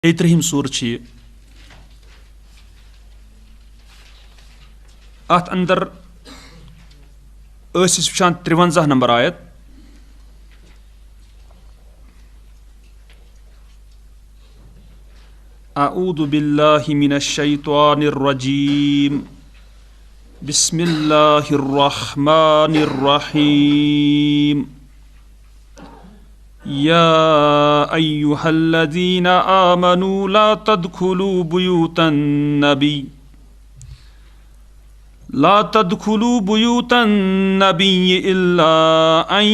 तेत्रहिम सूर छ अत अंदर वुचान 53 नंबर आयत। अऊदु बिल्लाहि मिनश शैतानिर रजीम बिस्मिल्लाहिर रहमानिर रहीम या अय्युहल्लज़ीना आमनू ला तदखुलू बुयूतन नबी इल्ला अन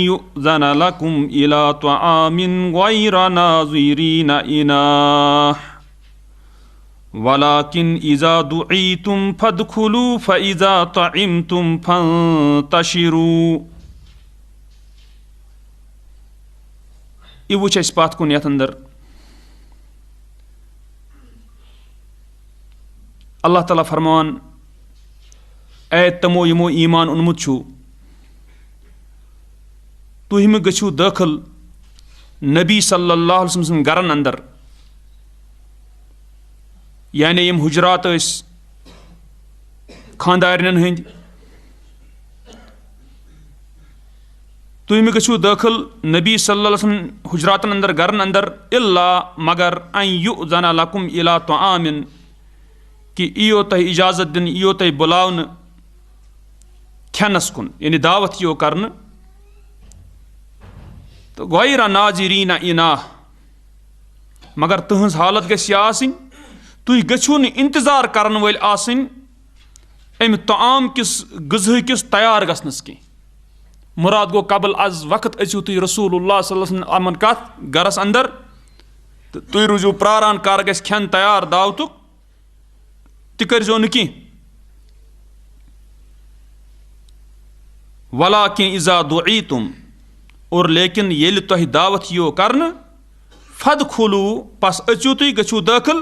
युज़न लकुम इला तआमिन गैरा नाज़िरीना इनाह वलाकिन इज़ा दुईतुम फदखुलू फ़इज़ा तइमतुम फंतशिरू। वुच अस पत कुन यथ अंदर अल्लाह ताला फरमान ए तमो यमो ईमान उन्मुत छु तुम गु दाखिल नबी सल्लल्लाहु अलैहि वसल्लम गरन अंदर यानी यम हुजरात खानदारन हंद तुम गु दाखिल नबी सल्लल्लाहु अलैहि वसल्लम हुजरातन अंदर गरन अंदर इल्ला मगर अन युज़न लकुम इला तआमिन कि इयो तह इजाजत दिन इयो तह बुलावन खनस कुन यानी दावत यो करन तो गैरा नाज़िरीना इनाह मगर तुहंज हालत गस आसिन तुह गछू न इंतजार करन वल आसिन अम तआम किस गज़ह किस तैयार गसनस की मुराद गो कबल अज वक्त अचू तुह रसूलुल्लाह सल्लल्लाहु अलैहि वसल्लम अमन कत गरस अंदर तो तुह रूजू प्रारान कर गस खन तैयार दावतुक तह करजो न की वलाकिन इज़ा दुईतुम और लेकिन येल तुह दावत यो करन फदखुलू पस अचू तुह गछू दाखिल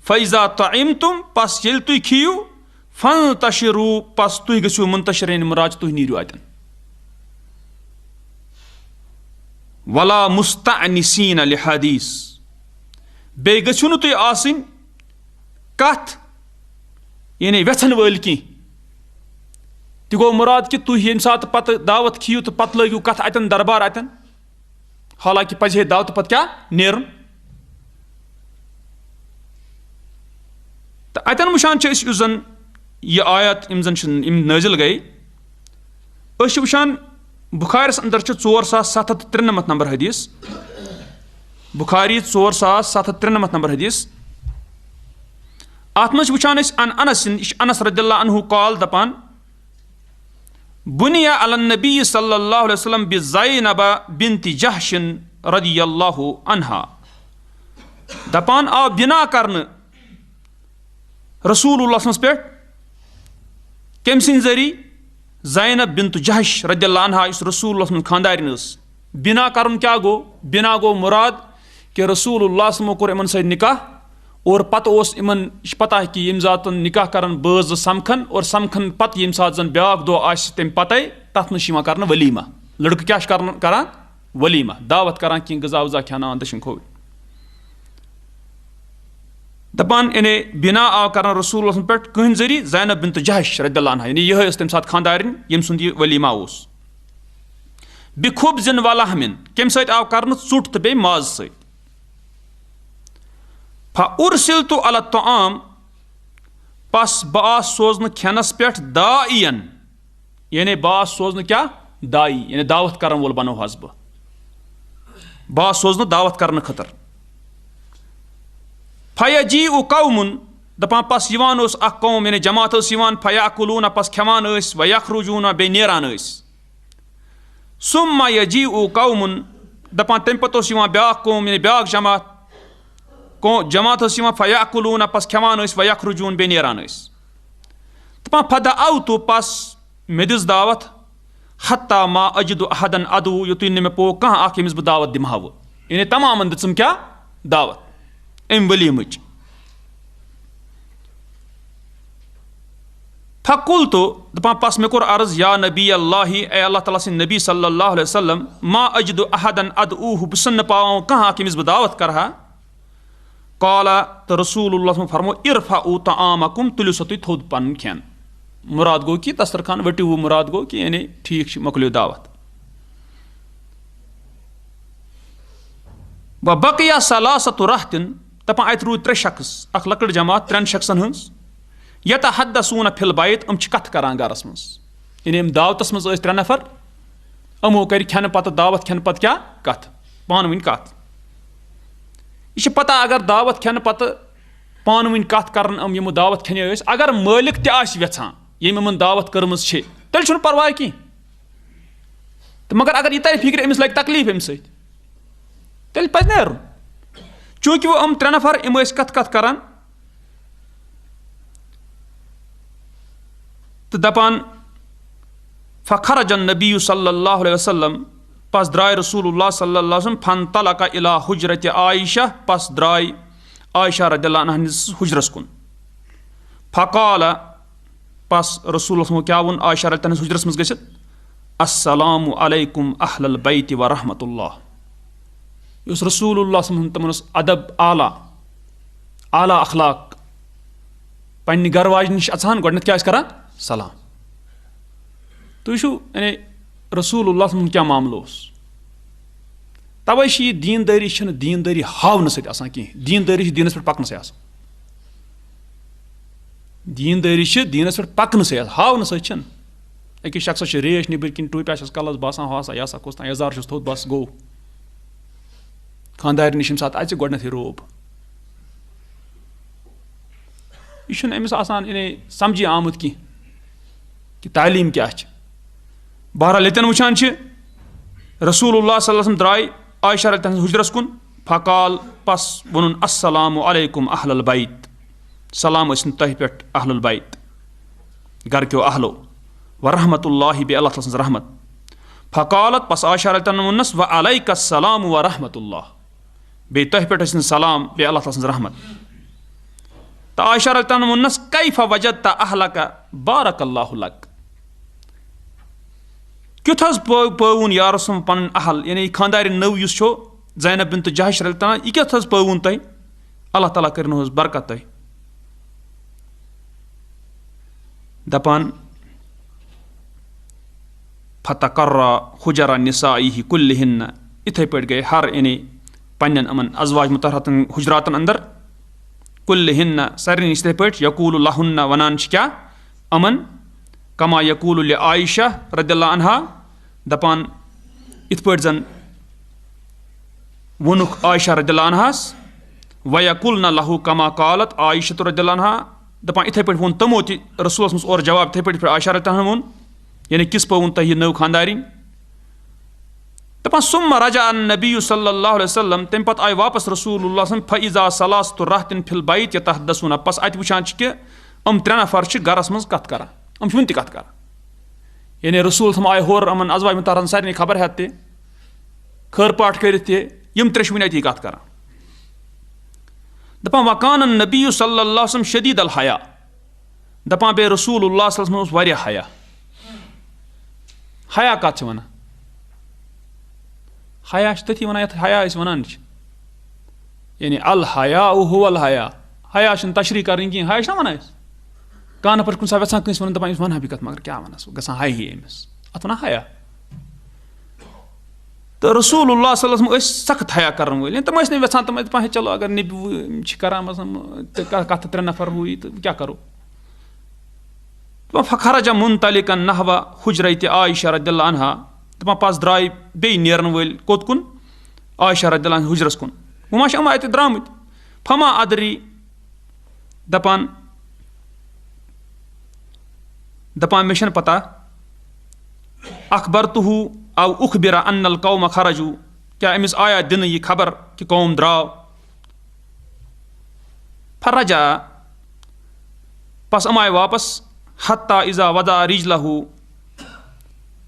फ़इज़ा तइमतुम पस येल तुह खियू फंतशिरू पस तुह गछू मुंतशिर मुराद तुह नीरू अतन वला मुस्तअनिसीन लिहदीस बे गछू न तुह आसिन कथ यानी व्यथन वल की तह गो मुराद कि तुह ये सात पत दावत खियू तो पत लगियो कथ अतन दरबार अतन हालांकि पजे दावत पत क्या नेरन तो अतन वुचान जन यह आयत इम नाजिल गई वुचान बुखारिस अंदर 4793 नंबर हदीस बुखारी 4793 नंबर हदीस अत मज वुचान अन अनस रदियल्लाहु अन्हु काल दपान बुनिया अलन नबी सल्लल्लाहु अलैहि वसल्लम बिज़ैनब बिन्ति जहशिन रदियल्लाहु अन्हा दपान आ बिना करन रसूलुल्लाह पे कम सिंद जरी ज़ैनब बिन्त जहश रदियल्लाहु अन्हा इस रसूलुल्लाह खानदारिन बिना करन क्या गो बिना गो मुराद कि रसूलुल्लाह कोर इमन सद निकाह और पत ओस इमन पता कि यम जातन निकाह करन बज समखन और समखन पत यम सात जन ब्याक दो आस तम पते तथ न कर वलीमा लड़क क्या करान वलीमा दावत करान कि गजा वजा खाना दशन खो दपान यानी बिना आव कर रसूल पे कहन जरिए ज़ैनब बिन्त जहश रदियल्लाहु अन्हा यानी यह तम सात खानदारिन यम सुंद यह वलीमा ओस बिखुब्ज़िन वलहमिन कम सत आव कर चुट तो बे माज सत फ़उरसिलतु अला तआम पस बस सोजन खनस पे दाईयन यानी बस सोजन क्या दाई यानी दावत कर वोल बनो हस बस सोजन दावत करने खतर फयजी कौमुन दपान पस यवान उस अख कौम यानी जमात फयाकुलून पस खेवान वयखरुजून बे नेरान सुम्मा यजी कौमुन दपान तम पे ब्याक कौम यानी ब्याक जमात फयाकुलून पस खेवान वयखरुजून बे नेरान दपान फदअउ तो पस मे दिस दावत हत्ता मा अजिदु अहदन अदु युतुन मे पो कह अख यमिस बह दावत दिमहा यानी तमामन दिम क्या दावत अम वलीमच फकुल तो दपान पस मे कोर अर्ज या नबी अल्लाह ए अल्लाह ताला सिंद नबी सल्लल्लाहु अलैहि वसल्लम मा अजिदु अहदन अदऊहु बसन पाओ कहाँ कि मिस दावत करहा काला तो रसूलुल्लाह फरमो इरफाउ तआमकुम तुलियो सा तुम थोद पन खेन। मुराद गो कि दस्तरखान वटिव, मुराद गो कि यानी ठीक मकलियो दावत। व बकिया सलासतु रहतिन दपान अत रूद 3 शख्स, अख लकड़ जमात 3 शख्सन हंस यतहद्दसून फिल बैत अम कथ करान गरस मज, यानी दावतस मज 3 नफर, अमो कर खेन पत दावत खेन पत क्या कथ पान वन कथ। यह पता अगर दावत खेन पत पान वन कथ कर यमो दावत खेन अगर मालिक तछान यम दावत कर्मज तेल छुन परवाह की, तो मगर अगर यह तर फिक्र अमिस लग तकलीफ अम तेल पे नेरुन। चूंकि वो 3 नफर यम कथ करान तो दपान फ़खरज नबी सल्लल्लाहु अलैहि वसल्लम पस द्राय रसूलुल्लाह सल्लल्लाहु अलैहि वसल्लम फंतलका इला हुजरत आयशा पस द्राय आयशा रदियल्लाहु अन्हा निस हुजरस कुन। फ़काल पस रसूल क्या वोन आयशा रदियल्लाहु अन्हा हुजरस मज गसित अस्सलामु अलैकुम अहलल बैत व रहमतुल्लाह। युस रसूलुल्लाह तमन अदब आला आला अखलाक पन्ने घर वाज निश अचान गोडनेथ क्या करान सलाम। तो यानी रसूलुल्लाह क्या मामलो तवे यह दीनदारी दीनदारी हावन सत कह, दीनदारी दीनस पे पकन से, दीनदारी दीनस पे पकन से हावन सत। अकिस शख्स रेश निबर किन टूप कलस बसान हासा यह कुछ यजार थोद बस गो खानदार नश सात अ गोडनेथ रोब। यह अमिस यानी समझी आमुत की कि तालीम क्या। बहरहाल यतन वुचान रसूलुल्लाह सल्लल्लाहु अलैहि वसल्लम द्राय आयशा रदियल्लाहु अन्हा हुजरस कुन। फ़काल पस वनुन अस्सलामु अलैकुम अहलल बैत, सलाम इन तह पे अहलुल बैत घर क्यों अहलो, व रहमतुल्लाहि बे अल्लाह तआला रहमत। फ़कालत पस आयशा रदियल्लाहु अन्हा वनस व अलैकस्सलाम व रहमतुल्लाह, बे तह पे सलाम बे अल्लाह तआला रहमत। तो आयशा रदियल्लाहु अन्हा वनस कैफ वजदत अहलका बारकल्लाहु लक, क्युथ पवन या रसूल पन अहल यानी खानदार नव ज़ैनब बिन्त जहश रदियल्लाहु अन्हा यह क्युथ पवन तह, अल्लाह ताला करनोस बरकत तह। दपान फतकर्रा हुजरा निसाई कुल्लिहिन्न, इथे पे गए हर यानी पन्न अमन अजवाज मुतहरतन हुजरातन अंदर कुल्लिहिन्न सारे इथे पे यकूल लहुन्न वनान क्या अमन कमा यकूल ले आयशा रदियल्लाहु अन्हा, दपान इत पे जन वनुक आयशा रदियल्लाहु अन्हास व यकुलना लहु कमा कालत आयशा रदियल्लाहु अन्हा, दपान इथे पे वोन तमो ति रसूलस और जवाब इथे पे आयशा रदियल्लाहु अन्हा वोन यानी किस पवन तह नव खानदारी। दपान सुम्मा रजा नबी सल्लल्लाहु अलैहि वसल्लम तम पत आय वापस रसूलुल्लाह फ़इज़ा सलासतु रहतिन फिल बैत यतहद्दसून, पस अत वुचान कि 3 नफर गरस मज कथ करान, वन तथ करान, यानी रसूल आय होर अमन अजवाज मुतहरतन सारे खबर हेत ते खैर पाठ कर यम 3 वन अती कथ करान। दपान वकान नबी सल्लल्लाहु अलैहि वसल्लम शदीद अल हया, दपान बे रसूलुल्लाह सल्लल्लाहु अलैहि वसल्लम वारिया हया। हया कत वन, हया तथी वन ये हया वन यानी अल हया हुवल हया, हया तशरी कर हया वन कह नफर कुछ वेचान कस वन दपान वन भी कत मगर क्या वनस ग हाय ही अमिस अत वन हया। तो रसूलुल्लाह सल्लल्लाहु अलैहि वसल्लम सख्त हया कर वल, तम वेचान तम दपान चलो अगर नबी करान कत 3 नफर हुई तो क्या करो। फ़खरज मुंतलिकन नहवा हुजरत आयशा रदियल्लाहु अन्हा, दपान पस द्राय बे नेरन वल कोत कुन आयशा रदियल्लाहु अन्हा हुजरस कुन। वमा अत द्रामत फमा अदरी, दपान मे पता अखबरतुहु औ उखबिरा अन्नल कौम खरजू, क्या अमिस आया दिन यह खबर कि कौम द्राव। फरजा पस आय वापस हत्ता इज़ा वदा रिजलहु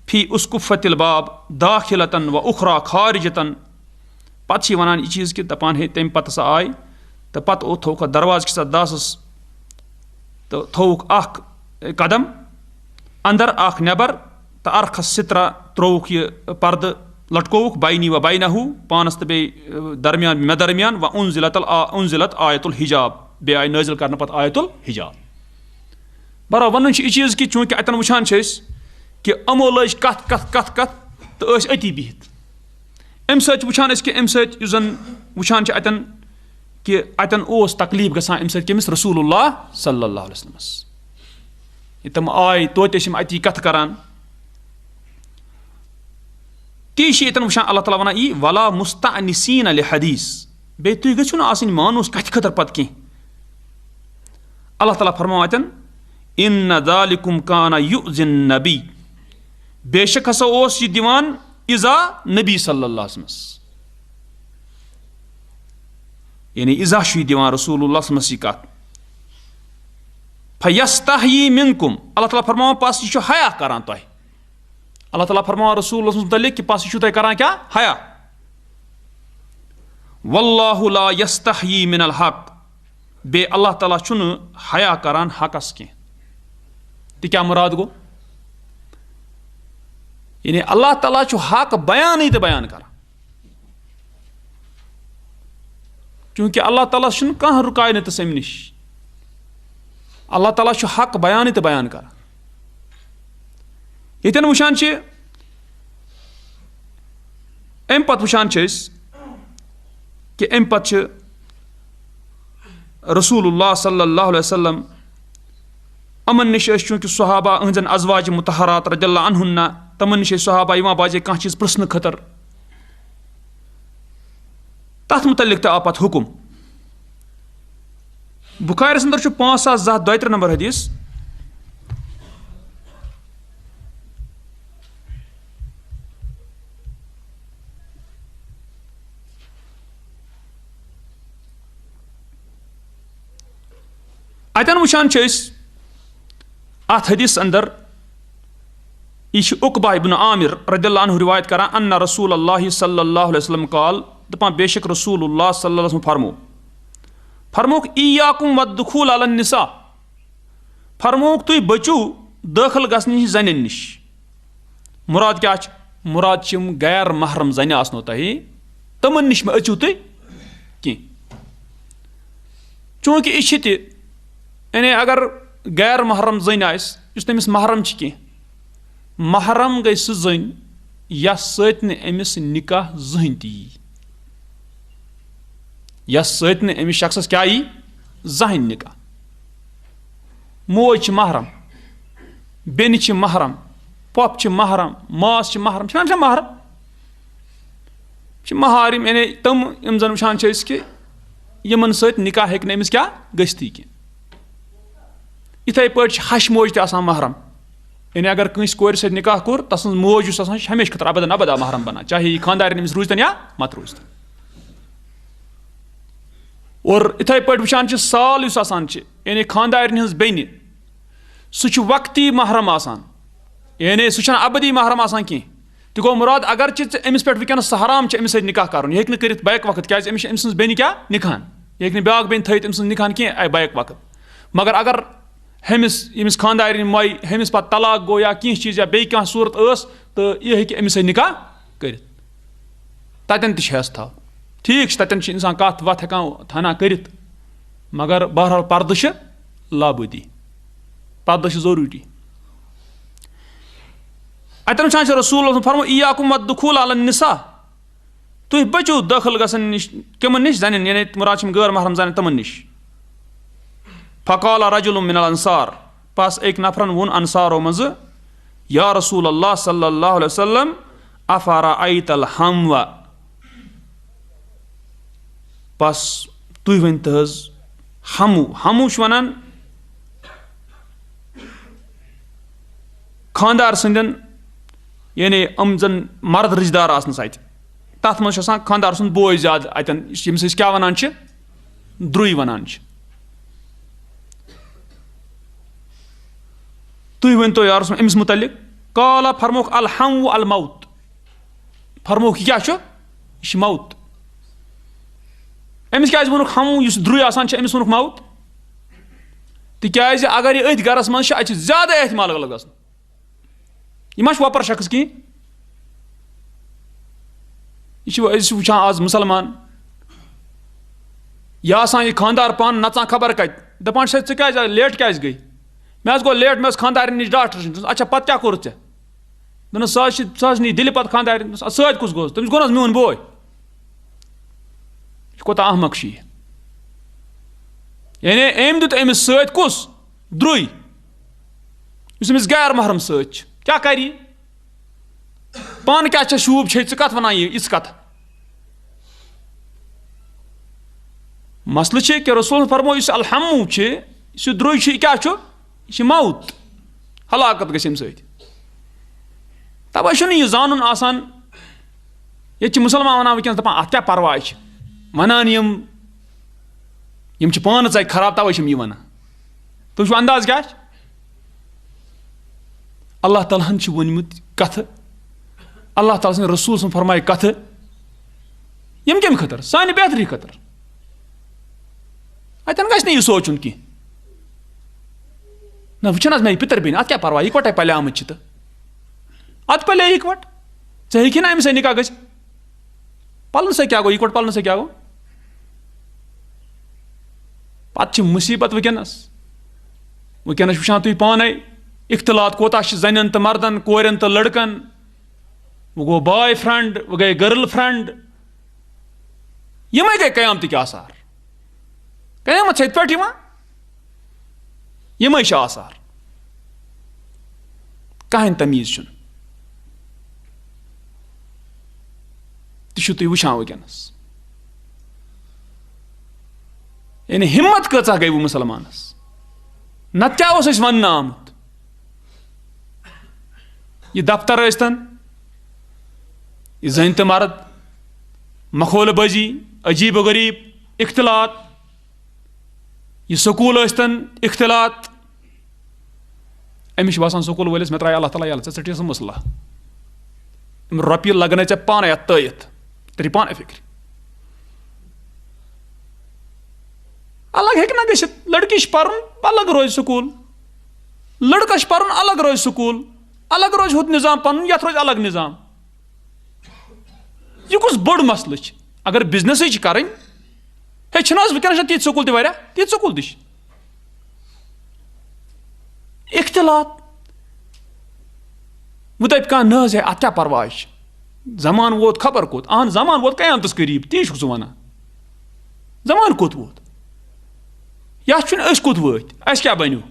फी उसकुफ़तिल बाब दाखिलतन व उखरा खारिजतन, पत वनान यह चीज़ कि दपान हे तम पत सा आय तो पत थोक दरवाज के दासस तो थोक कदम अंदर नेबर तो अर्खस सित्रा त्रोक यह पर्द लटकोवुक बाइनी व बाइनहु पानस तो बे दरमियान मे दरमियान व उनजिलत आयतुल हिजाब बे आय नाजिल करने पत आयतुल हिजाब। बरा वन यह चीज़ कि चूँकि अतन वुछान कि अमो लज कथ कथ कथ कथ तो अति बिहित अम सत वुछान कि अम सत जन वुछान अतन कि अतन ओस तकलीफ गसान अम सत कमिस रसूलुल्लाह सल्लल्लाहु अलैहि वसल्लम तम आय तोत अति कथ करान ती यतन वुछान अल्लाह ताला वनान यी वला मुस्तअनिसीन लिहदीस बे तुम गछो ना आसिन मानूस कथ खतर पत कह। अल्लाह ताला फरमाव अतन इन्न ज़ालिकुम काना युज़िन नबी बेशक हसा ओस यह दिवान इज़ा नबी सल्लल्लाहु अलैहि वसल्लम यानी इज़ा यह दिवान रसूलुल्लाह सल्लल्लाहु अलैहि वसल्लम फयस्तहयी मिनकुम अल्लाह ताला फरमाव पास यह हया करान तोह अल्लाह ताला फरमाव रसूलुल्लाह मुतल्लिक कि पास यह तोह करान क्या हया वल्लाहु ला यस्तहयी मिनल हक बे अल्लाह ताला छुन हया करान हकस कह तो क्या मुराद गो यानी अल्लाह ताला हक बयान तो बयान कर चूंकि अल्लाह ताला कह रुकाय नस अम नश अल्लाह ताला हक बयान तो बयान कर। यतन वुछान अम पत वुछान कि अम पत रसूलुल्लाह सल्लल्लाहु अलैहि वसल्लम अमन नश चूँकि सहाबा अहजन अजवाज मुतहरात रदियल्लाहु अन्हुन्ना तमन नश सहाबा यवान बाजे कह चीज प्रश्न खतर तथ मुतल्लिक तो आ पत हुकुम बुखारिस अंदर 5122 नंबर हदीस अतन वुछान अत हदीस अंदर यह उकबा इब्न आमिर रदियल्लाहु अन्हु रिवायत करान अन्ना रसूलुल्लाह सल्लल्लाहु अलैहि वसल्लम काल दपान बेशक रसूलुल्लाह सल्लल्लाहु अलैहि वसल्लम फरमोक इय्याकुम वद्दुखूल अलन निसा फरमोक तुई बचू दाखिल गसन नश जन नश मुराद क्या मुराद गैर महरम जन आसनो तह तमन नश मे अचू तुई कह चूँकि यह यानी अगर गैर महरम जन आस तमिस महरम कह महरम गई सह जन यस सत अमिस निकाह जहन ती यस सत अमिस शख्सस क्या यी जहन निकाह मोज महरम बेन महरम पप महरम मास महरम महरम महारिम यानी तम यम जन वुछान कि यमन सत निकाह हेक् अमिस क्या गस्ती कह इथे पे हश मोज तसान महरम यानी अगर कंस कोर सत निकाह कोर तस मोज हमेशा खतर अबदन अबदा महरम बना चाहे यह खानदार अमिस रूजतन या मत रूजतन। और इथे पे वुछान साल यानी खानदार हज बेन सह वक्ती महरम आसान यानी सह अबदी महरम आसान कह तो गो मुराद अगर अमिस पे वनस हराम अमिस सत निकाह कर यह कर बैक वक्त क्या अमिस बेन क्या निकाह यह ब्या बेन थत अम निकाह कह बैक वक्त मगर अगर हमिस खानदार माई हमिस पे तलाक गो या कह चीज या बे क्या सूरत तो यह हे अमिस निकाह कर ततन तस था ठीक ततन इंसान कत वत हना कर मगर बहरहाल पर्द लाबदी पर्द जरूरी अतन वुछान रसूल फरमो इय्याकुम वद्दुखूल अलन निसा तुम बचो दाखिल गसन नश कमन नश जन यानी मुराद गैर महरम जन तमन नश फ़क़ाल रजुलुम मिनल अंसार पास एक नफरन वोन अंसारो मज या रसूल अल्लाह सल्लल्लाहु अलैहि वसल्लम अफ़रअयतल हमवा पास तुई वन तहज हमू हमू वनान खानदार संदन यानी अम जन मर्द रिश्तेदार आसन अत तथ मज खानदार सुन बोय ज्यादा अतन यमिस क्या वनान द्रुई वनान तुम वन तो यार अमिस मुतल्लिक काला फरमोक अल हम अल मौत फरमोक क्या यह मौत अमिस क्या वोनुक हम द्रुय आसान अमिस वोनुक मौत तिकाज अगर यह अथ गरस मज ज्यादा एहतमाल गल गसन यह मा वपर शख्स कह यह वुचान आज मुसलमान यह आसान यह खानदार पान नचान खबर कत दपान क्या लेट क्या गई मे गो लेट मे खानदार नश डॉक्टर अच्छा पत क्या कोर ऐ दोन सह नी दिल पे खानदार सत कुस गो तमिस गो मोन बोय कोता अहमक यानी अम दुत अमिस सत कुस द्रुय अमिस गैर महरम सत क्या कर पान क्या शूब छे कत वन इस कत मसल कि रसूल फरमो इस अलहमू द्रुय क्या यह मौत हलाकत गम तवे यह जानन आसान ये मुसलमान वन वनस दपान अत क्या परवाह वनान यम पान च खराब तवे यह वन तुम अंदाज क्या अल्लाह ताला वोनमुत कथ अल्लाह ताला सद रसूल सन फरमाए कथ यम कम खतर सानि बेहतरी खतर अतन गछ यह सोचुन की ना वुचन मे पितर बेन अत क्या परवाह इकवटे पले आमत तो अत पले इकवट ऐ हेकि ना अमिस निकाह गछ पलन से क्या गो इकवट पलन से क्या गो पत मुसीबत वुकनस वुचान तुम पाने इख्तलात कोता जन तो मर्दन कोरन तो लड़कन वो गो बॉय फ्रेंड वो गए गर्ल फ्रेंड ये गए कयामत आसार कयामत इत पे ये आसार कहें तमीज तुम वुचान वुकनस यानी हिम्मत कचा गई वो मुसलमानस नत क्या वन आमुत यह दफ्तर यस्तन यह जन तो मर्द मखौल बजी अजीब गरीब इख्तलात यह स्कूल यस्तन इख्तलात अमिस बसान स्कूल वलिस मे त्राय अल्लाह ताला यल टी सह मसला रुपये लगन ऐ पान अत तयत तेरी पान फिक्र अलग हेक ना गसित लड़की पर्न अलग रोज स्कूल लड़कस पर्न अलग रोज स्कूल अलग रोज हुत निजाम पन यथ रोज अलग निजाम यह कुछ बड़ मसल अगर बिजनेस करें वुकन तीत स्कूल तीत स्कूल इख्तलात वो दप कह न अत क्या परवाह जमान वोत खबर कोत अहन जमान वोत कयामतस करीब ती वन जमान कोत वोत यह कोत वत अस क्या बनो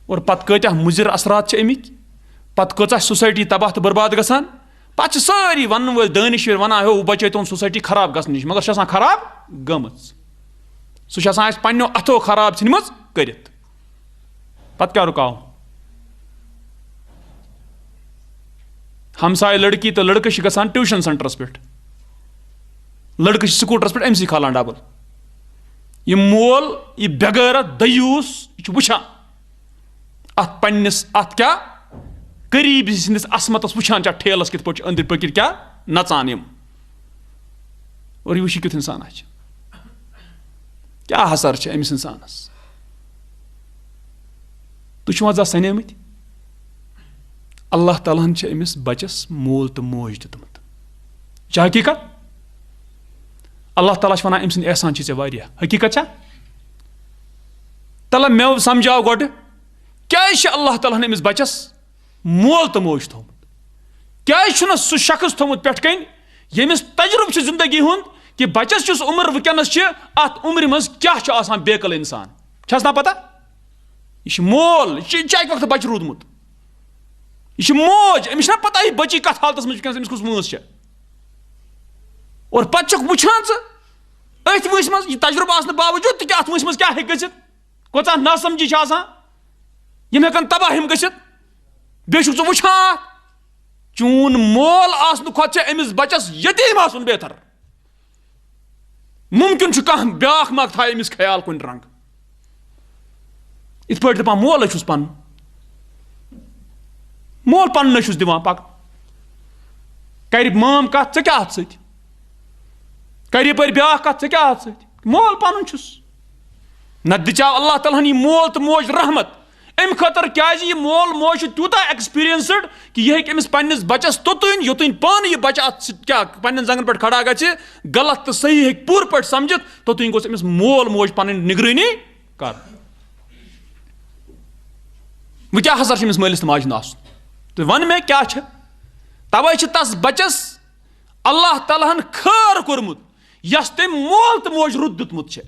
और पत कत्या मुजिर असरात अमिक पत कचा सोसाइटी तबाह तो बर्बाद गसान पे सारी वन वो दानिश्वर वना हो बचे तुम सोसाइटी खराब गसन नश मगर खराब गम सह पन्नो अथो खराब इन कर पत क्या रुकाव हमसाय लड़की तो लड़के गसान ट्यूशन सेंटरस पे लड़के स्कूटरस पे अमसी खालान डबल यह मोल यह बेगैरत दयूस यह वुचान अत पन्निस अत क्या करीब सिंदिस असमतस वुचान ठेलस कित पे अंदर पकड़ क्या नचान और यह वुच कित इंसान क्या हसर अमिस इंसानस तुम सनेमत अल्लाह ताला अमिस बचस मोल तो मोज दितमत यह हकीकत अल्लाह ताला वन अम सद एहसान ऐ हकीकत तल मे समझाओ गोड क्या अल्लाह ताला अमिस बचस मोल तो मोज थोमुत क्या सह शख्स थोमुत पेट कन यमिस तजुर्ब जिंदगी हुंद कि बचस उम्र वुकनस अत उम्र मज क्या बेकल इंसान छस ना पता यह मोल यह वक्त बच रूदमुत यह मोज अमिस ना पता यह बची कत हालत मज अमिस कुछ वंस और पे वुचान अथ वंस मज यह तजुर्ब आसने बावजूद कि अत वंस मज क्या गि कोता नासमझी यम हेकन तबाह हम गसित बे वुचान चून मोल आसनु खोत अमिस बचस यतीम आसन बेहतर मुमकिन कह ब्याख मा था अमिस ख्याल कुन रंग इत पे दपान मोल पन मोल पन दिवान पक कर माम कत क्या अत सत कर यप ब्याख कत क्या अत सत मोल पन न दिचाव अल्लाह ताला मोल तो मोज रहमत अम खतर क्या मोल मोज तूता एक्सपीरियंसड कि यह अमिस पन्निस बचस तोतुन योतुन पान यह बच्चा क्या पन्न जंगन पे खड़ा गि गलत तो सही हे पूर पे समझित तोतुन गोस अमिस मोल मोज पन निगरानी कर वह क्या हसा अमिस मालिस तो माज आस तो वन मे क्या तवे तस बच्चस अल्लाह तालाहन खैर कोरमुत यस तम मोल तो मोज रुत दितमुत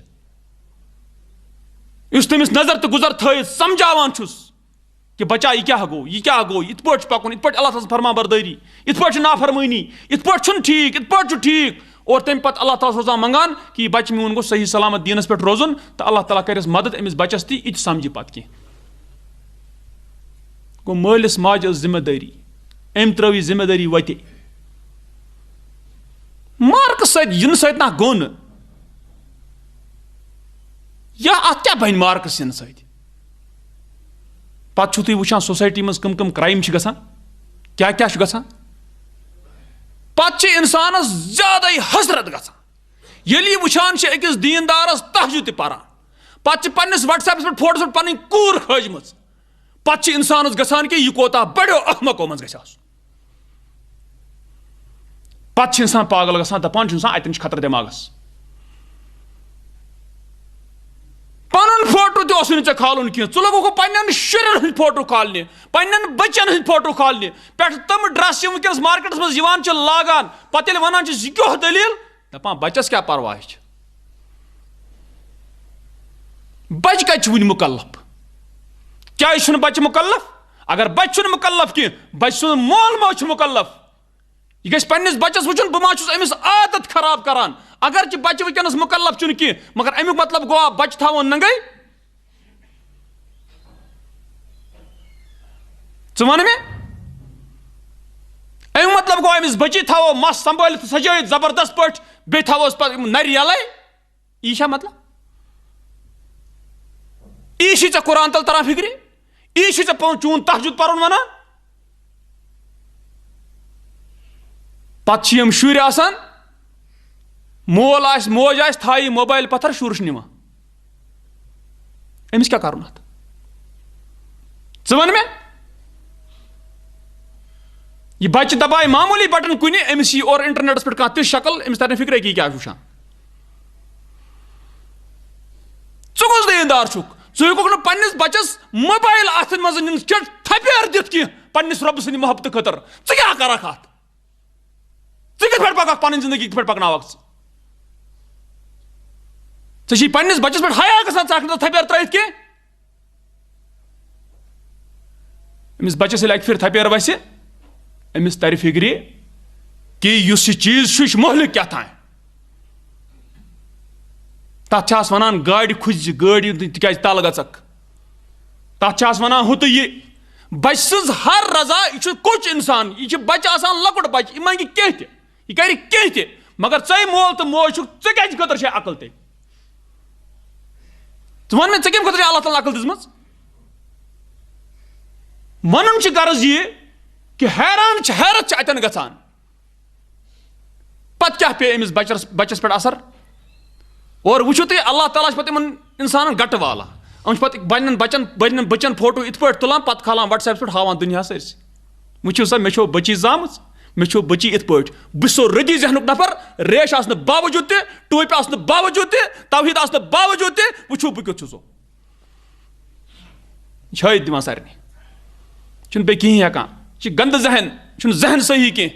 इस तमिस नजर तो गुजर थ समझावान कि बच्चा यह क्या गो इत पे पकुन इत अल्लाह ताला फरमा बरदारी इत पे नाफरमानी इत पे ठीक इत पे ठीक और तम पे अल्लाह ताला रोजान मंगान कि यह बच्चे मीन गो सही सलामत दीनस पे रोजन तो अल्लाह ताला कर मदद अमिस बच्चस ती इत समझ पे कह गो मालिस माज जिम्मेदारी अम त्रवी जिम्मेदारी वते मार्क इन सत ना गो न या अत क्या बन मार्कस इन सत पत् तुम वुचान सोसाइटी मज कम क्राइम गसान क्या क्या गसान पत् इंसानस ज्यादा हसरत गसान ये वुचान अकिस दीनदारस तहज्जुद पारान पत् पन्निस व्हाट्सएप पे फोटोस पे पन कूर खजम पत् इंसानस गसान कि यह कोता बड़ो अहमको मज गस पत् इंसान पागल गसान दपान अतन खतर दिमागस पन फोटो तो खालन कह च लोगों पन्न शुरन फोटो खालने पन्न बचन फोटो खालने पे तम ड्रेस वनस मार्केटस मज लागान पे वन यह दलील दपान बचस क्या परवाह बच कत वन मुकल्लफ क्या बच मुकल्लफ अगर बच मुकल्लफ कह बच सुन मोल मोज मुकल्लफ यह गस पन्निस बच्चस वुचन बह मा अमिस आदत खराब करान अगर बच्चे वनस मुकल्लफ चुन कह मगर अमुक मतलब गो बच्चे थवन नंगे वन मे अमुक मतलब गो अमिस बच्ची थवो मस संभाल सजाई जबरदस्त पे बे थवोस नर यल यह मतलब यह े कुरान तल तरह फिक्र यह े चून तहजुद पर्न वन पम शुर आसान मोल मोज थाई मोबाइल पत्थर शुर निवान अमिस क्या कर वन मे यह बच्चे दबाए मामूली बटन कुन अमिस यह और इंटरनेटस पे कह शक्ल अमिस तरह फिक्र कि क्या वुचान कस दीनदार च पन्निस बच्चस मोबाइल अथन मज थपेर दित कह पन्निस रब सद मोहब्बत खतर क्या करक अत कत पे पक पन जिंदगी कत पे पकनावक पन्निस बच्चस पे हया गसान थपेर त्रित कह अमिस बच्चस अकि फिर थपेर वस अमिस तर फिक्र कि इस चीज मोहलिक क्या था तथ वन गाड़ खुज गाड़ी क्या तल गक तथ वन हु तो यह बच सज हर रजा यह कुछ इंसान यह बच्चे आसान लकुट बच्चे यह मंगे कह यह कर कह मगर चे मोल तो मोज क्या खतर अकल ते वन मे कम खतर अल्लाह ताला अकल दिज वन गर्ज यह कि हैरान हैरत अतन गसान पत क्या पे अमिस बच्चस पे असर और वुचो तुम अल्लाह ताला पे इंसान गट वाला पे बचन बचन फोटो इत पे तुलान पे खालान व्हाट्सएप पे हावान दुनिया सरस वो सा मे बची जाम मे बची इत पे बह रदी जहनुक नफर रेश आसने बावजूद ते टोप आसने बावजूद ते तवहीद आसने बावजूद ते वो बह क्यों छाइत दिवान सारे चुन बे कहीं हेकान गंद जहन चुन जहन सही कह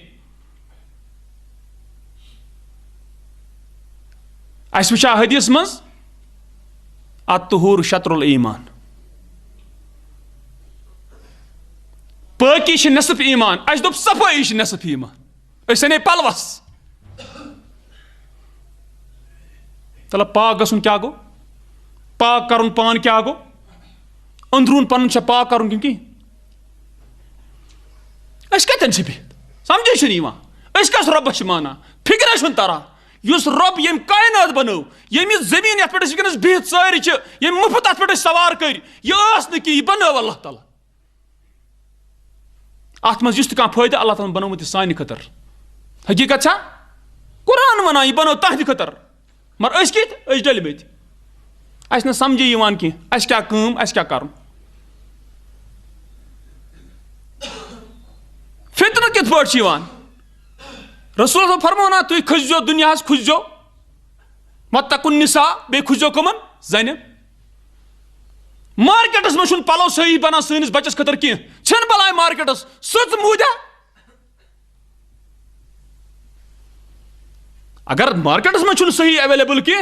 अस वुचा हदीस मज अत्तुहूर शत्रुल ईमान पाकी नसफ ईमान अस दोप सफाई नसफ ईमान अने पलवस तल पाक गसन क्या गो पाक कर पान क्या गो अंदरून पन पाक कर कहीं कतन समझे कस रबस माना फिक्र तरान युस रब यम कायनात बनो यम जमीन ये पे बिहत सारे यम मुफ्त अत पे सवार कर यह कि यह बनो अल्लाह ताला अत मज कह फायदा अल्लाह ताला बनोमुत सान खतर हकीकत कुरान वन यह बनो तहद खतर मगर कत डलमत अस समझे कह क्या कर पे रसूल फरमाना तुम खसो दुनिया खुसो मतकुन निसा बे खुसो कमन जन मार्केटस में पलो सही बना सैनिस बचस खतर कह बलाय मार्केटस सच मूदा अगर मार्केटस में सही अवेलेबल कह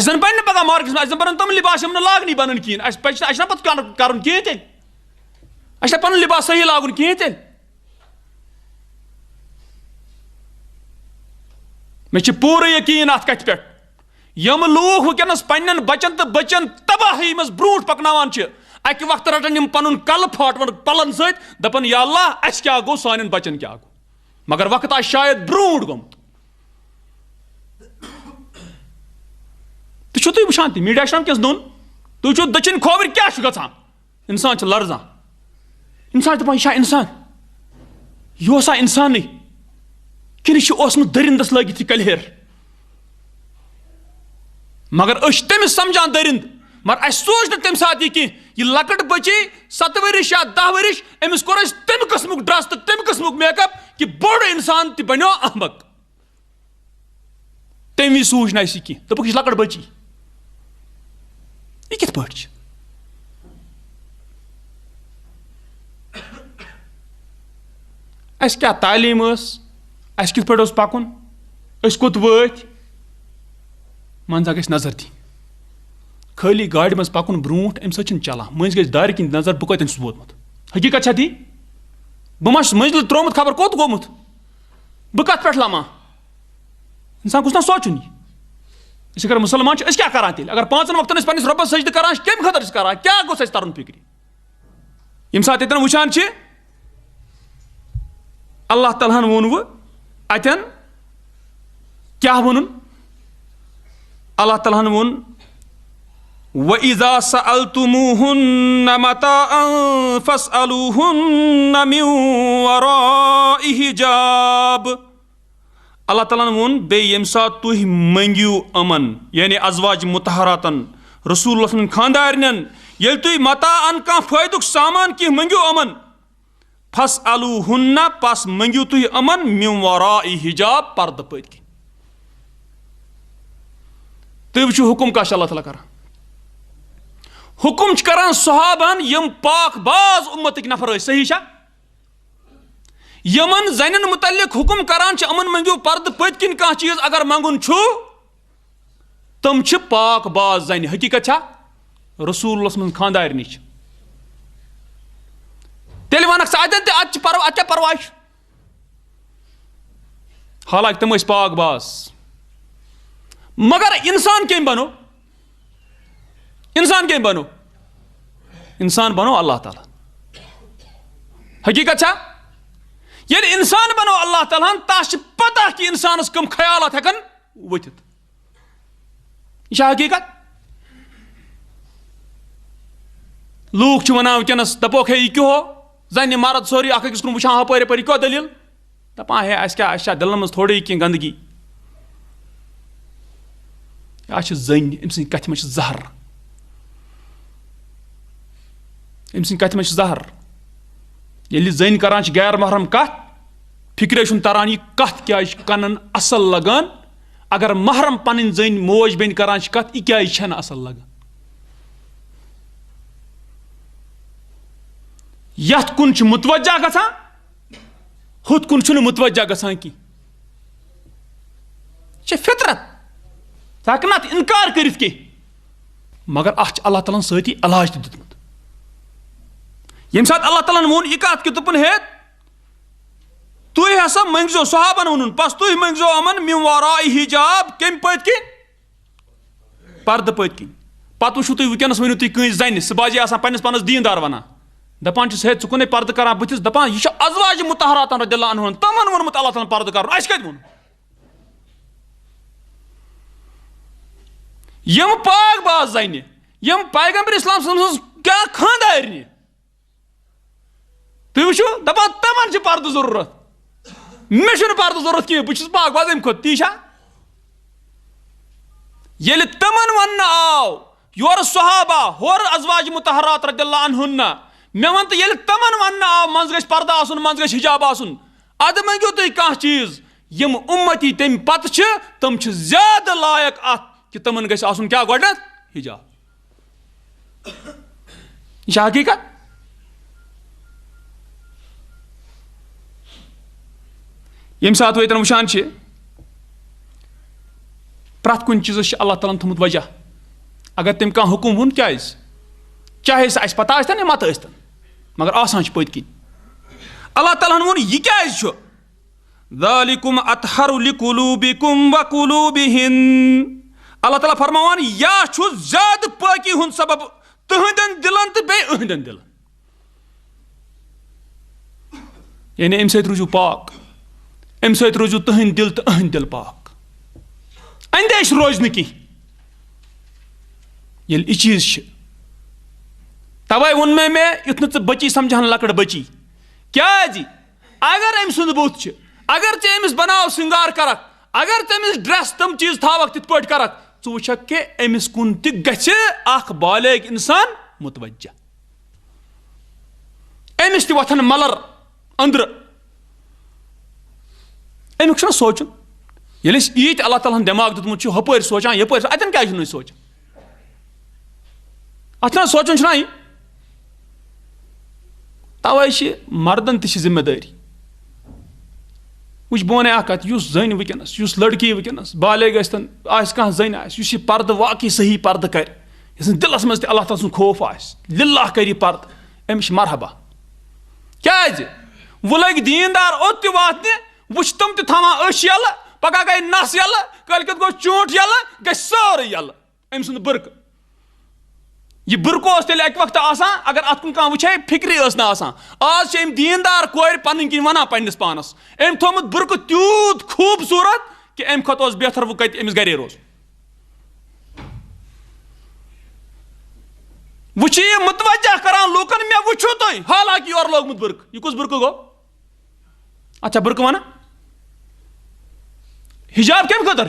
जन बन पगह मार्केटस में बन तम लिबास लागनी बन कहें पे कर तेल पन लिबास सही लागन कहें तेल मे पूरे यकीन अत कथ पे यम लूख वनस पन्न बचन तो बचन तबाही मज ब्रूट पकनावान अक वक्त रटन पन कल फाटवन पलन सत दपन या अल्लाह अस क्या गो सान बचन क्या गो मगर वक्त आ शायद ब्रूट गोमुत तुम वुचान तह मीडिया कस दोन तुम दचिन खोवर क्या ग इंसान लर्जान इंसान दपान यह इंसान यह इंसान कि दरिंदस लगित कलहेर मगर तमिस समझान दरिंद मगर अस सोच तम सात यह लकट बची 7 वरिश या 10 वरिश अमिस कोर तम कस्मुक ड्रेस तो तम कस्मुक मेकअप कि बोड़ इंसान तह बनो अहमक तम वि सूच ना कह दोपक यह लकट बची यह कित पाट अस क्या तालीम अस कित पे पकुन कोत वत मंजा गस नजर दी खाली गाड़ी मज पकुन ब्रूट अम सत चलान मज गस दार किन नजर बह कतन वोतमुत हकीकत छा ती बह मंजिल त्रोमुत खबर कोत गोमुत बह कत पे लमा इंसान गुस ना सोचुन अगर मुसलमान क्या करान तेल अगर 5 वक्तन पन्निस रब्बस सजद करान कम खतर करान क्या गोस तरन फिक्र यम सात यतन वुचान अल्लाह ताला वोन वो अतन क्या वोन अल्लाह ताला वोन वइज़ा सअलतुमूहुन्न मताअन फस्अलूहुन्न मिन वराइ हिजाब अल्लाह ताला वोन बे यम सात तुह मंगियो अमन यानी अज़वाज मुतहरातन रसूल खानदारन ये तुह मताअन का फायदुक सामान की मंगियो अमन फस्अलूहुन्न पस मंगियो तुह अमन मिन वराइ हिजाब पर्द पद कि तुह वुचो हुकुम का अल्लाह ताला कर हुकुम करान सहाबान यम पाक बाज उम्मत नफर सही छा यमन जन मुतल्लिक हुकुम करान अमन मंगियो पर्द पद किन कह चीज अगर मंगुन छु तम पाक बाज जन हकीकत छा रसूल मन खानदारनी तेल वनक अत क्या परवाह हालांकि तम पाक बाज मगर इंसान कम बनो इंसान बनो अल्लाह ताला हकीकत छा ये इंसान बनो अल्लाह ताला तस पता कि इंसानस कम ख्यालात हेकन वथित यह हकीकत लूख वनान वनकस दपोक हे यह क्यों जन मर्द सोरी अकिस कुन वुचान हपर यपर क्यों दलील दपान हे क्या दिलन मज थोड़ी कह गंदगी यह जन अम सद कथ मे जहर अम सद कथ मे जहर ये जन करान गैर महरम कथ फिक्रे तरान यह कथ क्या कनन असल लगान अगर महरम पन जन मोज बेन करान कथ यह क्या छन असल लगान यथ कुन मुतवज्जा गसान हुत कुन मुतवज्जा गसान की फितरत हकन इनकार कर मगर अत अल्लाह ताला सती इलाज तुतमुत यम सात अल्लाह ताला वोन यह कत कि दोपन हे तुह हसा मंगजो सहाबन वोन पस तुह मंगजो अमन मिन वराइ हिजाब कम पद किन पर्द पद किन पत वुचो तुह वुकनस वनु तुह कह जन सह बाजी आसान पन्निस पानस दीनदार वनान दपान हे कुन पर्द करान बुथिस दपान यह अज़वाज मुतहरातन रदियल्लाहु अन्हुन तमन वोनमुत अल्लाह ताला पर्द कर अस कत वोन यम पाक बाज जन यम पैगंबर इस्लाम सल्लल्लाहु क्या खानदारनी तुह वुचो दपान तमन पर्द जरूरत मे पर्द जरूरत कह बहुत पाक बाज अम खुद ती ये तमन वन आव योर सहाबा होर अज़वाज मुतहरात रदियल्लाहु अन्हुन मे वन तो ये तमन वन आव मज गछ पर्दा आसुन मज गछ हिजाब आसुन अद मंगो तुम कह चीज यम उम्मती तम पत तम ज्यादा लायक अत कि तमन गछ आसुन क्या गोडनथ हिजाब। यह हकीकत। यम सात वो वुचान प्रत कुन चीज़ अल्लाह ताला थोमुत वजह अगर तम कह हुकुम वोन क्या चाहे सह पता या मत मगर आसान पत किन अल्लाह ताला वोन यह क्या ज़ालिकुम अतहरु लिकुलूबिकुम व कुलूबिहिन। अल्लाह ताला फरमावान या छु ज्यादा पाकी हुन सबब तुहंदन दिलन तो बे अहंदन दिलन यानी अम सत रूजू पाक अम सत रूजू तुहंद दिल तो अहंद दिल पाक अंदेश रोज न कह ये चीज तवे वोन मे युथ न बची समझान लकड़ बची क्या अगर अम सुंद बुत अगर चे अमिस बनाव सिंगार करक अगर चे अमिस ड्रेस तम चीज थावक तिथ पट करक च वुछक कि अमिस कुन ति गछ अख बालिग इंसान मुतवज्जा अमिस ति वथन मलर अंदर अमुक सोचन ये ईत अल्लाह ताला दिमाग दुतमुत हपर सोचान यपर अतन क्या सोचान अतना सोचन यह तवे मर्दन ति जिम्मेदारी वुच बोने कत जन वनस लड़की वनस बाले गन कह जन आस पर्द वाकई सही पर्द कर दिलस मज अल्लाह ताला सुन खौफ लिल्लाह कर पर्द अमिश मरहबा क्या वो लग दीनदार ओत वातने वुच तम तवान अश यल पगह गई नस यल कल गो चूंट यल ग सारे यल अम सुंद बुरक यह बुरको तेल अक वक्त अगर अत कुन कह वुचे फिक्री ना आज दीनदार कोर पन किन वन पन्नस पानस अम थोमुत बुरक तूत खूबसूरत कि अम खत बेहतर वो कत अमिस गरे रोज वुच यह मुतवज्जा करान लूकन मे वुचु तुम हालांकि और लोगमुत बुरक यह कुछ बुरक गो अच्छा बुरक वन हिजाब कम खतर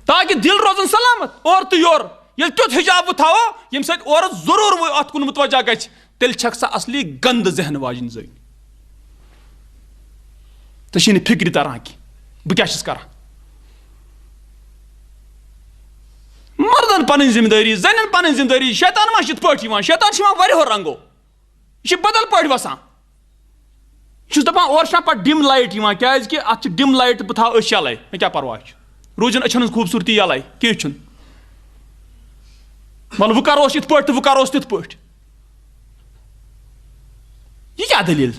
ताकि दिल रोजन सलामत और तो योर ये तुथ हिजाब थो यम सत और जरूर वो अत कुन मुतवज्जा गछ तेल छक सा असली गंद जहन वाजन जन तो फिक्र तरह कि बह क्या कर मर्दन पन जिम्मेदारी जन पन जिम्मेदारी शैतान मा पे शैतान वारियो रंगो यह बदल पे वसान दपान और पे डिम लाइट क्या अत डिम लाइट बह थो अश यल मे क्या परवाह रूजन अचन खूबसूरती यल कह वल वो करोस इत तो वो करोस तिथ पे यह क्या दलील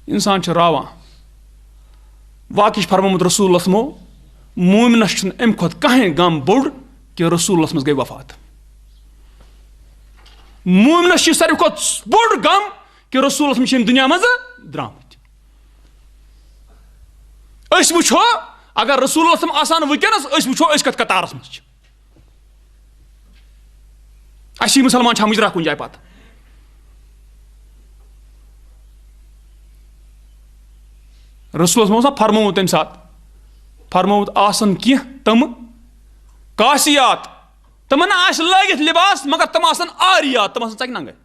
इंसान रावान वाकई फरमोमुत रसूलुल्लाह मो मोमिनस अम खुद कहें गम बोड़ कि रसूलुल्लाह मज गई वफात मोमिनस सारे खुद बोड़ गम कि रसूलुल्लाह दुनिया मज द्रामत वो अगर रसूलुल्लाह आसान वनस वो कत कतारस मज अस मुसलमान मुजरा कुन जाए पता रसूलुल्लाह फरमोमुत तम सात फरमोमुत आसन कह तम कासियात तमन आस लगित लिबास मगर तम आसन आरियात तम आसन चक नंगे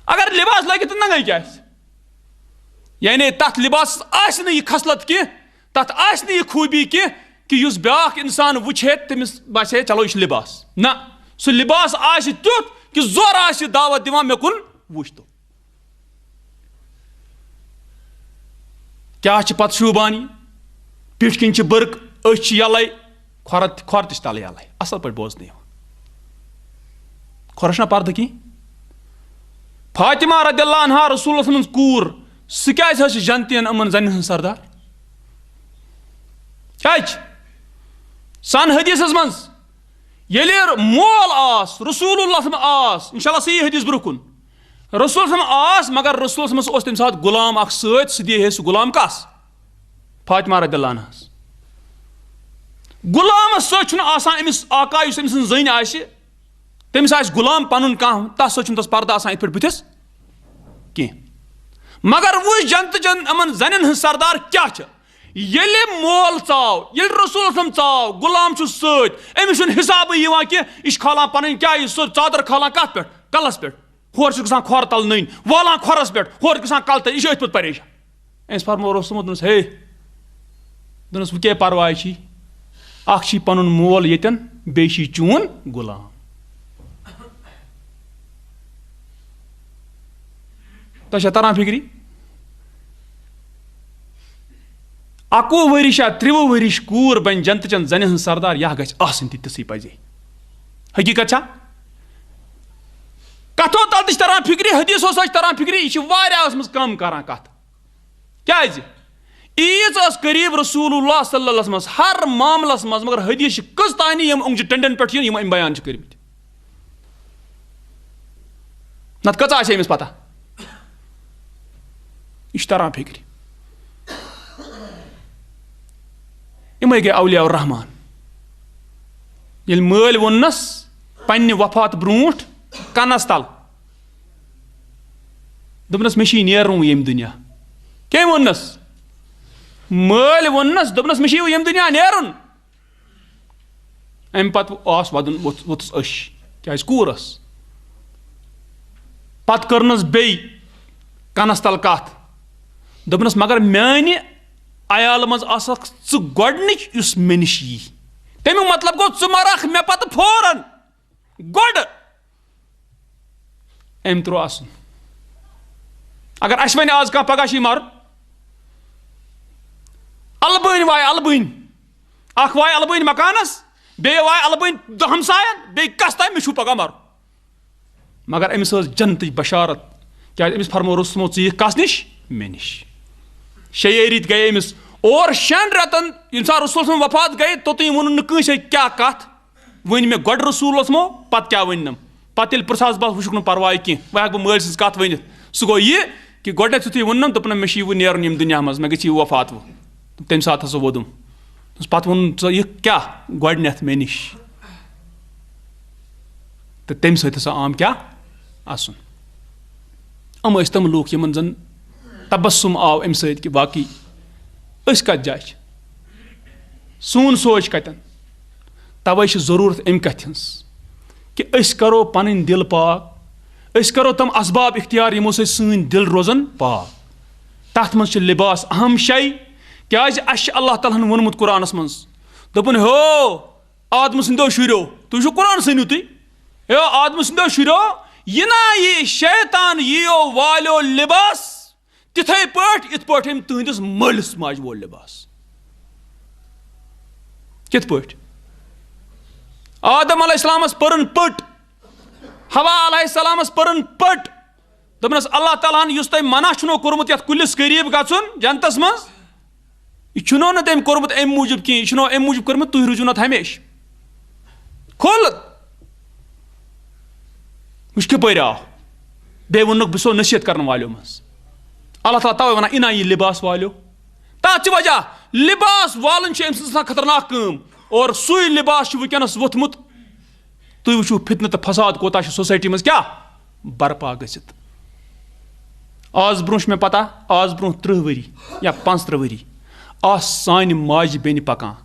अगर लिबास लगित नंगे क्या यानी तथ लिबास आस यह खसलत कह तथ आस यह खूबी कह कि युस ब्याख इंसान वुचे तमिस बासे चलो यह लिबास ना सह लिबास आस तुथ कि जोर आस दावत दिवान मे कुन वुच तो क्या पत शूबानी पिठ किन बुरक अच यल खोर तल यल असल पे बोजन खोरस ना पर्द कह फातिमा रदियल्लाहु अन्हा रसूलुल्लाह मज कूर सह क्या जनतियन अमन जन हज सरदार क्या सन हदीस मज मोल आस रसूलुल्लाह आस इंशाल्लाह सही हदीस ब्रोह कुन रसूल आस मगर रसूल मज तम सात गुलाम अख सह दिए सह गुलाम कस फातिमा रदियल्लाहु अन्हा गुलाम समिस आका जन आस तमिस आस गुलाम पन कह तस तस पर्दा इत बुथिस कह मगर वो जन अमन जन सरदार क्या येले मोल चाव येले रसूल चाव गुलाम छु सत अमिस हिसाब यहां कि यह खालान पन क्या सो चादर खालान कत पे कलस पे होर गसान खोर तल नन वालान खोरस पे होर गसान कल तल यह पे परेशान अमिस फरमो रसूल दोनस हे दोनस वह क्या परवाह अख पन मोल यन बे चून गुलाम तो तरान फिक्री 11 वरिश या 23 वरिश कूर बन जनतचन जन हन सरदार यह गई तिथि पजे हकीकत कथो तल तरान फिक्री हदीसो तरान फिक्री यह कम करान कत क्या ईज करीब रसूलुल्लाह सल्लल्लाहु अलैहि वसल्लम हर मामलस मज मगर हदीस कस तानी उंग टंडन पे बयान कर नत कचा अमिस पता यह तरान फिक्री इमे गई औलिया रहमान ये मल वोनस पन्ने वफात ब्रूट कनस तल दोपनस मे नेरुन यम दुनिया क्या वोनस मल वोनस दोपनस मे यम दुनिया नेरुन अम पत वदन वोथस अश क्या कूरस पत करनस बे कनस तल कत दोपनस मगर माने अयाल मज गोडनिच मे नश यी तमिक मतलब गो च मरख मे पत फौरन गोड अम त्रो असन अगर अस वन आज कह पगह मर अलबन वाय अलबन अख वाय अलबन मकानस बे वाय अलबन हमसायन बे कस ताय मे पगह मर मगर अमिस जन्नत बशारत क्या अमिस फरमो रसूलो च कस निश मे निश 6 रेत गए अमिस और 6 रेतन इंसान रसूल वफात गए तोतन वोन कंस क्या कत वन मे गोड रसूल मो पत क्या वनम पत ये प्रसाद बस वुक परवाह कह वह बह मल सज कत वन सह गो यह कि गोडन युथु वोनम दोपन मे नेरुन यम दुनिया मज मे गई वफात वो तम सात हसा वोदुम पत वोन यह क्या गोडनथ मे निश तो तम ससा आम क्या असन अम तम लूख यमन जन तबस्सुम आव अम सत कि बाकी कत जाए सून सोच कतन तवे जरूरत अम कथ कि करो पन दिल पाक करो तम असबाब इख्तियार यमो सन दिल रोजन पाक तथ मज लिबास अहम शय क्या अल्लाह ताला वोनमुत कुरानस मज दोपन हो आदम सो शुरो तुम कुरान सनू तुम हो आदम सो शुरो यह ना ये शैतान यो वालो लिबास तिथे इत तुंदिस मलिस माज वो लिबास कित पट आदम अलैहिस्सलामस परन पट हवा अलैहिस्सलामस परन पट दोपनस अल्लाह ताला युस तम मना छुनो कोरमुत यत कुलिस करीब गचुन जन्नतस मज यह छुनो न तम कोरमुत अम मूजूब कि यह अम मूजूब कोरमुत तुह रुजू नत हमेश खोल वुच कपर आव बे वोनुक बसो नसीहत करने वालों मज अल्लाह ताला तवे वना इना यह लिबास वालो तथ वजह लिबास वालन अम स खतरनाक कम और सुई लिबास वनस वोथमुत तुम वुचु फितन तो फसाद कोता सोसाइटी मज क्या बर्पा गसित आज ब्रोह मे पता आज ब्रोह 30 वरी या 35 वरी सान माज बेन पकान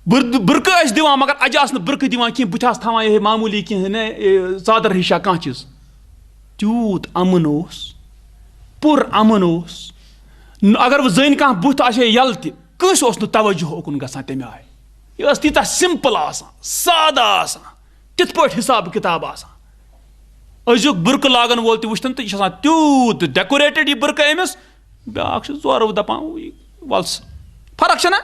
बुरक दिवान मगर अज आस बुरक दिवान कह बुथ थवान ये मामूली कह चादर हिशा कह चीज तूत अमन पुर अमन अगर वह जन कह बुथ आ यल तस तवज्जो ओकुन गसान तमे आय यह तीता सिंपल सादा तिथ पे हिसाब किताब अजुक बुरक लागन वोल तुन तो यह तूत डेकोरेटेड यह बुरक अमिस ब्या जोर दपान वल्स फर्क ना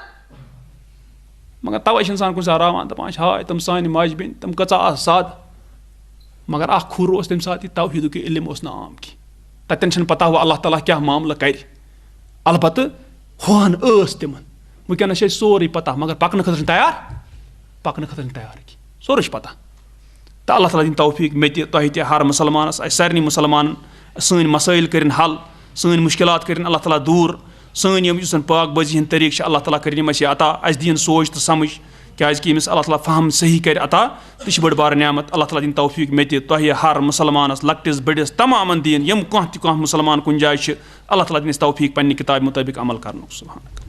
मगर तवे इंसान कुछ रावान दपान हाय तम सान माज बेन तम कचा साद मगर अ खुर तम सात तौहीद इल्म ना आम की तन पता हुआ अल्लाह ताला क्या मामला कर अलबत् हुन तिमन वनस सोरे पता मगर पकन खतर तैयार की सोरे पता तो अल्लाह ताला दिन तौफीक मे तह हर मुसलमानस सारे मुसलमान सन मसाइल कर हल सन मुश्किलात कर अल्लाह ताला दूर सन यम पाक बाजी हंद तरीक अल्लाह ताला कर अता अस दिन सोच तो समझ क्या अमिस अल्लाह ताला फहम सही कर अता तो बड़ बार नियामत अल्लाह ताला दिन तौफीक मे तह हर मुसलमानस लकटिस बड़िस तमाम दिन यम कह मुसलमान कुन जाय अल्लाह ताला दिन तौफीक पन्ने किताब मुताबिक अमल कर सुभान।